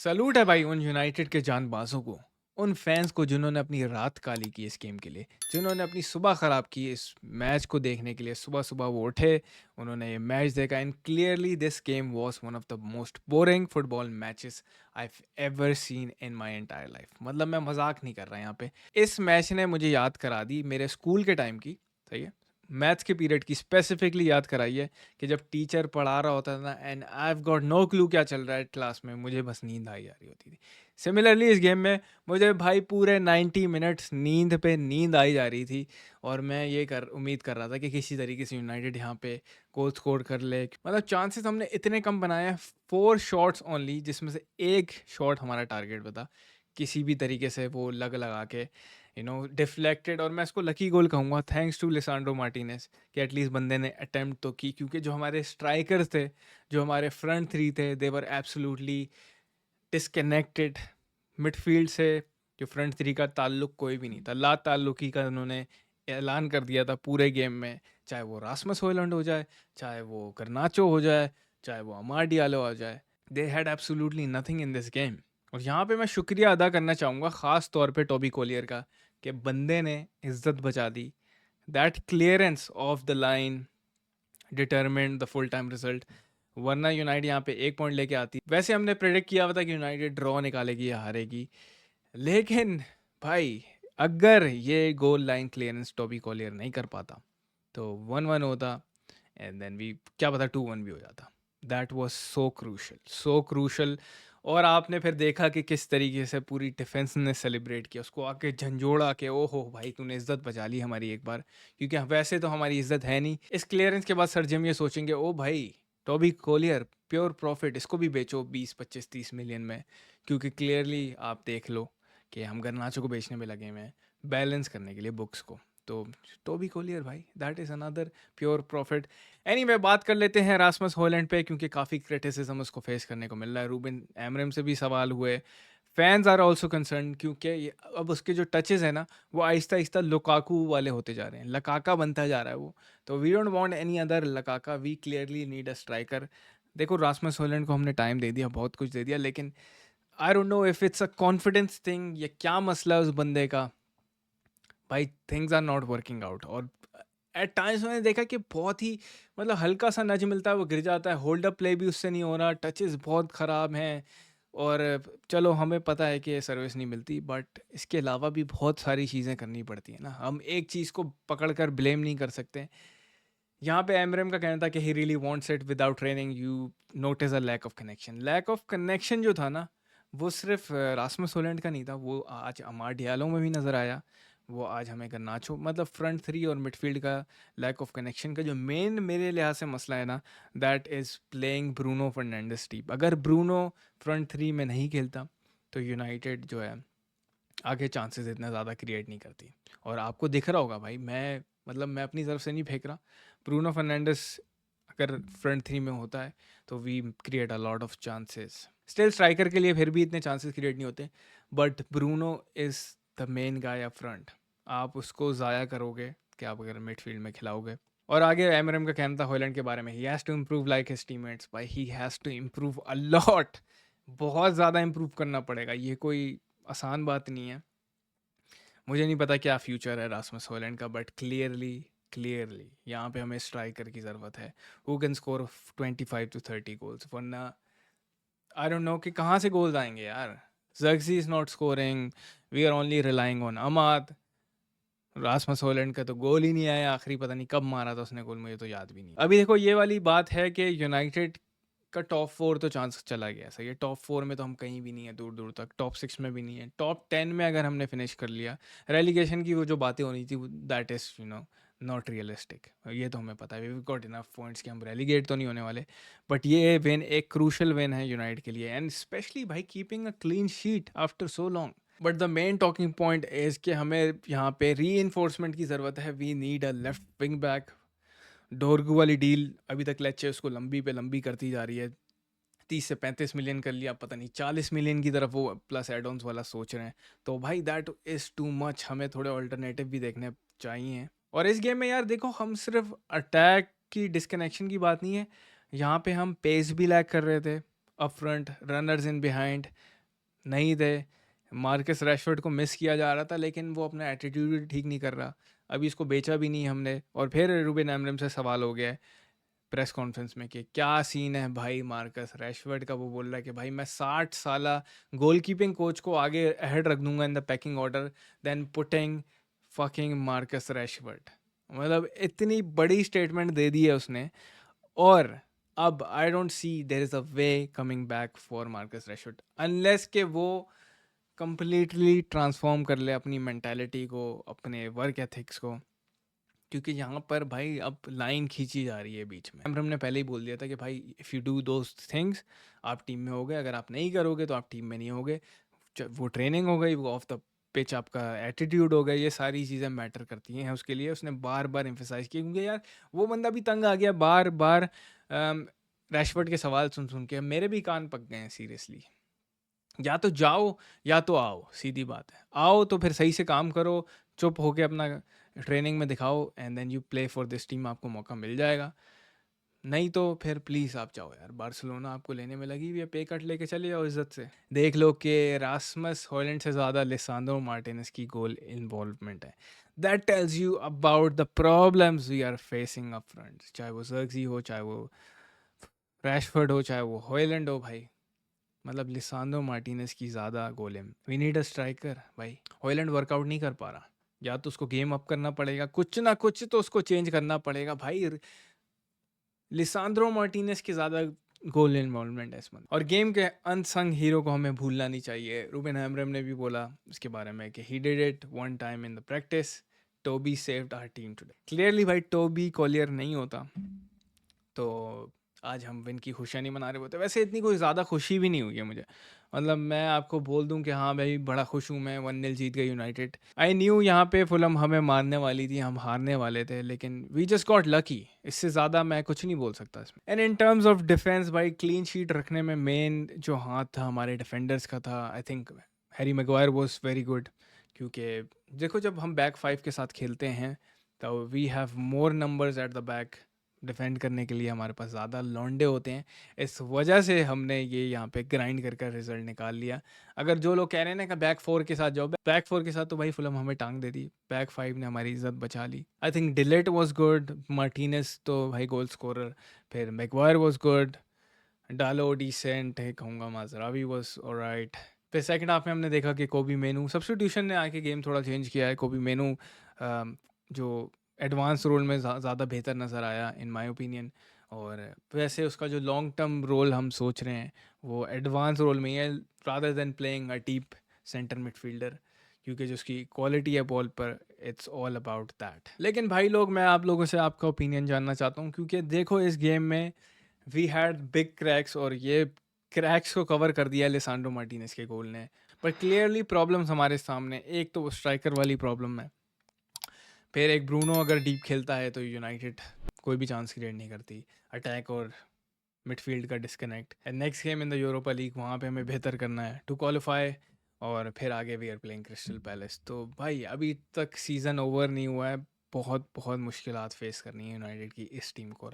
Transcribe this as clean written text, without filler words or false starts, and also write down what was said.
Salute है भाई उन यूनाइटेड के जांबाजों को, उन फैंस को जिन्होंने अपनी रात काली की इस गेम के लिए, जिन्होंने अपनी सुबह ख़राब की इस मैच को देखने के लिए। सुबह-सुबह वो उठे, उन्होंने ये मैच देखा and clearly this game was one of the most boring football matches I have ever seen in my entire life. मतलब मैं मज़ाक नहीं कर रहा यहाँ पे। इस मैच ने मुझे याद करा दी मेरे स्कूल के टाइम की, सही है? मैथ्स के पीरियड की स्पेसिफिकली याद कराई है कि जब टीचर पढ़ा रहा होता था ना and I have got no clue क्या चल रहा है क्लास में, मुझे बस नींद आई जा रही होती थी। सिमिलरली इस गेम में मुझे भाई पूरे 90 मिनट्स नींद पे नींद आई जा रही थी और मैं ये कर उम्मीद कर रहा था कि किसी तरीके से यूनाइटेड यहाँ पे गोल स्कोर कर ले। मतलब चांसेस हमने इतने कम बनाए हैं, 4 शॉट्स ओनली, जिसमें से एक शॉट हमारा टारगेट पे था। किसी भी तरीके से वो लग लगा के डिफ्लेक्टेड, और मैं इसको लकी गोल कहूँगा थैंक्स टू लिसांड्रो मार्टिनेज कि एटलीस्ट बंदे ने अटेम्प्ट तो की, क्योंकि जो हमारे स्ट्राइकर्स थे, जो हमारे फ्रंट थ्री थे, दे वर एब्सोल्युटली डिस्कनेक्टेड मिडफील्ड से। जो फ्रंट थ्री का ताल्लुक कोई भी नहीं था, ला ताल्लुकी का उन्होंने ऐलान कर दिया था पूरे गेम में। चाहे वो रासमस हॉयलैंड हो जाए, चाहे वो गर्नाचो हो जाए, चाहे वो अमार डियालो आ जाए, they had absolutely nothing in this game. और यहाँ पे मैं शुक्रिया अदा करना चाहूँगा ख़ास तौर पे टॉबी कोलियर का, कि बंदे ने इज्जत बचा दी। That clearance of the line determined the full time result, वरना यूनाइटेड यहाँ पे 1 पॉइंट लेके आती। वैसे हमने प्रेडिक्ट किया हुआ था कि यूनाइटेड ड्रॉ निकालेगी या हारेगी, लेकिन भाई अगर ये goal line clearance Toby Collier नहीं कर पाता तो 1-1 होता एंड देन वी क्या पता 2-1 भी हो जाता। That was so crucial, so crucial. और आपने फिर देखा कि किस तरीके से पूरी डिफेंस ने सेलिब्रेट किया, उसको आके झंझोड़ा के, ओहो भाई तूने इज्जत बचा ली हमारी एक बार, क्योंकि वैसे तो हमारी इज्जत है नहीं। इस क्लियरेंस के बाद सर जिम ये सोचेंगे, ओ भाई टॉबी कोलियर प्योर प्रॉफिट, इसको भी बेचो 20 25 30 मिलियन में, क्योंकि क्लियरली आप देख लो कि हम गर्नाचो को बेचने में लगे हुए हैं बैलेंस करने के लिए बुक्स को। तो टोबी कोलियर भाई that is another pure profit. Anyway बात कर लेते हैं रासमस हॉयलैंड पे, क्योंकि काफ़ी क्रिटिसिज्म उसको फेस करने को मिल रहा है। रूबन एमरम से भी सवाल हुए, फैंस आर आल्सो कंसर्न, क्योंकि अब उसके जो टचेस हैं ना वो आहिस्ता आहिस्ता लुकाकू वाले होते जा रहे हैं, लकाका बनता जा रहा है वो। तो we don't want any other Lukaku, we clearly need a striker. देखो रासमस हॉयलैंड को हमने टाइम दे दिया, बहुत कुछ दे दिया, लेकिन I don't know if it's a confidence thing या क्या मसला है उस बंदे का। भाई things are not working out, और एट टाइम्स मैंने देखा कि बहुत ही मतलब हल्का सा नज मिलता है वो गिर जाता है, होल्ड अप प्ले भी उससे नहीं हो रहा, टचेस बहुत ख़राब हैं। और चलो हमें पता है कि सर्विस नहीं मिलती, बट इसके अलावा भी बहुत सारी चीज़ें करनी पड़ती हैं ना, हम एक चीज़ को पकड़ कर ब्लेम नहीं कर सकते। यहाँ पे एमरम का कहना था कि he really wants it without training, you notice a lack of connection जो था ना, वो सिर्फ रासमस होलैंड का नहीं था, वो आज अमार डियालो में भी नज़र आया, वो आज हमें गर्नाचो, मतलब फ्रंट थ्री और मिडफील्ड का लैक ऑफ कनेक्शन का जो मेन मेरे लिहाज से मसला है ना, that is playing Bruno Fernandes deep. अगर ब्रूनो फ्रंट थ्री में नहीं खेलता तो यूनाइटेड जो है आगे चांसेस इतना ज़्यादा क्रिएट नहीं करती। और आपको दिख रहा होगा भाई, मैं मतलब मैं अपनी तरफ से नहीं फेंक रहा, ब्रूनो फर्नांडिस अगर फ्रंट थ्री में होता है तो we create a lot of chances. Still striker के लिए फिर भी इतने चांसेस क्रिएट नहीं होते, but Bruno is the main guy up front. आप उसको ज़ाया करोगे कि आप अगर मिडफील्ड में खिलाओगे। और आगे एमरम का कहना था हॉयलैंड के बारे में, he has to improve like his teammates, भाई he has to improve a lot, बहुत ज़्यादा इम्प्रूव करना पड़ेगा, ये कोई आसान बात नहीं है। मुझे नहीं पता क्या फ्यूचर है रासमस हॉयलैंड का, बट क्लियरली क्लियरली यहाँ पे हमें स्ट्राइकर की ज़रूरत है who can score 25 to 30 goals, वरना आई डोंट नो कि कहाँ से गोल्स आएंगे यार। Zirkzee is not scoring, we are only relying on Amad. Rasmus Hojlund का तो गोल ही नहीं आया, आखिरी पता नहीं कब मारा था उसने गोल, मुझे तो याद भी नहीं। अभी देखो ये वाली बात है कि यूनाइटेड का टॉप फोर तो चांस चला गया, सही है, टॉप फोर में तो हम कहीं भी नहीं है, दूर दूर तक टॉप सिक्स में भी नहीं है, टॉप 10 में अगर हमने फिनिश कर लिया, रेलीगेशन की वो जो बातें हो रही थी दैट इज़ नॉट रियलिस्टिक, ये तो हमें पता है, वी गॉट इनफ पॉइंट्स कि हम रेलीगेट तो नहीं होने वाले। बट ये विन एक क्रूशल विन है यूनाइटेड के लिए, एंड स्पेशली भाई keeping a clean sheet after so long. But the main talking point is कि हमें यहाँ पे री की ज़रूरत है, we need a left wing back. Dorgu वाली डील अभी तक लेचे उसको लंबी पे लंबी करती जा रही है, 30 से 35 मिलियन कर लिया, पता नहीं 40 मिलियन की तरफ वो प्लस एड ऑन्स वाला सोच रहे हैं। तो भाई दैट इज़ टू मच, हमें थोड़े ऑल्टरनेटिव भी देखने चाहिए। और इस गेम में यार देखो, हम सिर्फ अटैक की डिस्कनेक्शन की बात नहीं है, यहाँ पे हम पेस भी लैक कर रहे थे, up front runners in behind, नहीं थे। मार्कस रैशफोर्ड को मिस किया जा रहा था, लेकिन वो अपना एटीट्यूड ठीक नहीं कर रहा। अभी इसको बेचा भी नहीं हमने, और फिर रूबेन अमोरिम से सवाल हो गया है प्रेस कॉन्फ्रेंस में कि क्या सीन है भाई मार्कस रैशफोर्ड का। वो बोल रहा है कि भाई मैं 60 साला गोलकीपिंग कोच को आगे अहेड रख दूंगा in the pecking order than putting fucking Marcus Rashford. मतलब इतनी बड़ी स्टेटमेंट दे दी है उसने। और अब I don't see there is a way coming back for Marcus Rashford unless के वो कंप्लीटली ट्रांसफॉर्म कर ले अपनी मेंटालिटी को, अपने वर्क एथिक्स को। क्योंकि यहाँ पर भाई अब लाइन खींची जा रही है बीच में। हमने पहले ही बोल दिया था कि भाई if you do those things आप टीम में होगे, अगर आप नहीं करोगे तो आप टीम में नहीं होगे। वो ट्रेनिंग हो गई, वो ऑफ द पिच आपका एटीट्यूड हो गया, ये सारी चीज़ें मैटर करती हैं उसके लिए। उसने बार बार एम्फेसाइज किया, क्योंकि यार वो बंदा भी तंग आ गया बार बार रैशफोर्ड के सवाल सुन सुन के। मेरे भी कान पक गए हैं सीरियसली। या तो जाओ या तो आओ, सीधी बात है। आओ तो फिर सही से काम करो, चुप होके अपना ट्रेनिंग में दिखाओ, and then you play for this team, आपको मौका मिल जाएगा। नहीं तो फिर प्लीज़ आप जाओ यार, बार्सिलोना आपको लेने में लगी हुई है, पे कट लेके चले जाओ इज्जत से। देख लो कि रास्मस हॉयलैंड से ज़्यादा लिसांड्रो मार्टिनेज की गोल इन्वॉल्वमेंट है। That tells you about the problems we are facing up front, चाहे वो जर्गजी हो, चाहे वो रैशफोर्ड हो, चाहे वो हॉयलैंड हो भाई। मतलब लिसांड्रो मार्टिनेज की ज़्यादा गोल है। वी नीड अ स्ट्राइकर भाई। हॉयलैंड वर्कआउट नहीं कर पा रहा, या तो उसको गेम अप करना पड़ेगा, कुछ ना कुछ तो उसको चेंज करना पड़ेगा भाई। लिसांड्रो मार्टिनेज की ज़्यादा गोल इन्वॉल्वमेंट है इसमें। और गेम के अनसंग हीरो को हमें भूलना नहीं चाहिए। रूबेन अमोरिम ने भी बोला इसके बारे में कि he did it one time in the practice, Toby saved our team today. Clearly भाई टोबी कॉलियर नहीं होता तो आज हम विन की खुशियाँ नहीं मना रहे होते। वैसे इतनी कोई ज़्यादा खुशी भी नहीं हुई है मुझे। मतलब मैं आपको बोल दूं कि हाँ भाई बड़ा खुश हूँ मैं, 1-0 जीत गई यूनाइटेड। आई न्यू यहाँ पे फुलहम हमें मारने वाली थी, हम हारने वाले थे, लेकिन वी जस्ट गॉट लकी। इससे ज़्यादा मैं कुछ नहीं बोल सकता इसमें। And in terms of defence भाई, क्लीन शीट रखने में मेन जो हाथ था हमारे डिफेंडर्स का था। I think Harry Maguire was very good. क्योंकि देखो जब हम बैक फाइव के साथ खेलते हैं तो we have more numbers at the back. Defend करने के लिए हमारे पास ज़्यादा लौंडे होते हैं। इस वजह से हमने ये यहाँ पे ग्राइंड कर कर रिजल्ट निकाल लिया। अगर जो लोग कह रहे हैं ना कि बैक फोर के साथ जाओ, बैक फोर के साथ तो भाई फुलहम हमें टांग दे दी। बैक फाइव ने हमारी इज्जत बचा ली। I think de Ligt was good, Martinez तो भाई गोल स्कोरर, फिर Maguire was good, Dalot decent है कहूँगा, माजरावी वॉज ऑलराइट। फिर सेकंड हाफ में हमने देखा कि कोबी मेनू सब्स्टिट्यूशन ने आके गेम थोड़ा चेंज किया है। कोबी मेनू जो एडवांस रोल में ज़्यादा बेहतर नज़र आया इन माय ओपिनियन। और वैसे उसका जो लॉन्ग टर्म रोल हम सोच रहे हैं वो एडवांस रोल में ही है, rather than playing a deep centre midfielder. क्योंकि जो उसकी क्वालिटी है बॉल पर, इट्स ऑल अबाउट दैट। लेकिन भाई लोग, मैं आप लोगों से आपका ओपिनियन जानना चाहता हूँ, क्योंकि देखो इस गेम में वी हैड बिग क्रैक्स, और ये क्रैक्स को कवर कर दिया लिसांड्रो मार्टिनेज के गोल ने। पर क्लियरली प्रॉब्लम्स हमारे सामने, एक तो वो स्ट्राइकर वाली प्रॉब्लम है, फिर एक ब्रूनो अगर डीप खेलता है तो यूनाइटेड कोई भी चांस क्रिएट नहीं करती। अटैक और मिडफील्ड का disconnect. And next game in the Europa league, वहाँ पे हमें बेहतर करना है टू क्वालिफाई, और फिर आगे we are playing Crystal Palace. तो भाई अभी तक सीज़न ओवर नहीं हुआ है, बहुत बहुत मुश्किलात फेस करनी है यूनाइटेड की इस टीम को।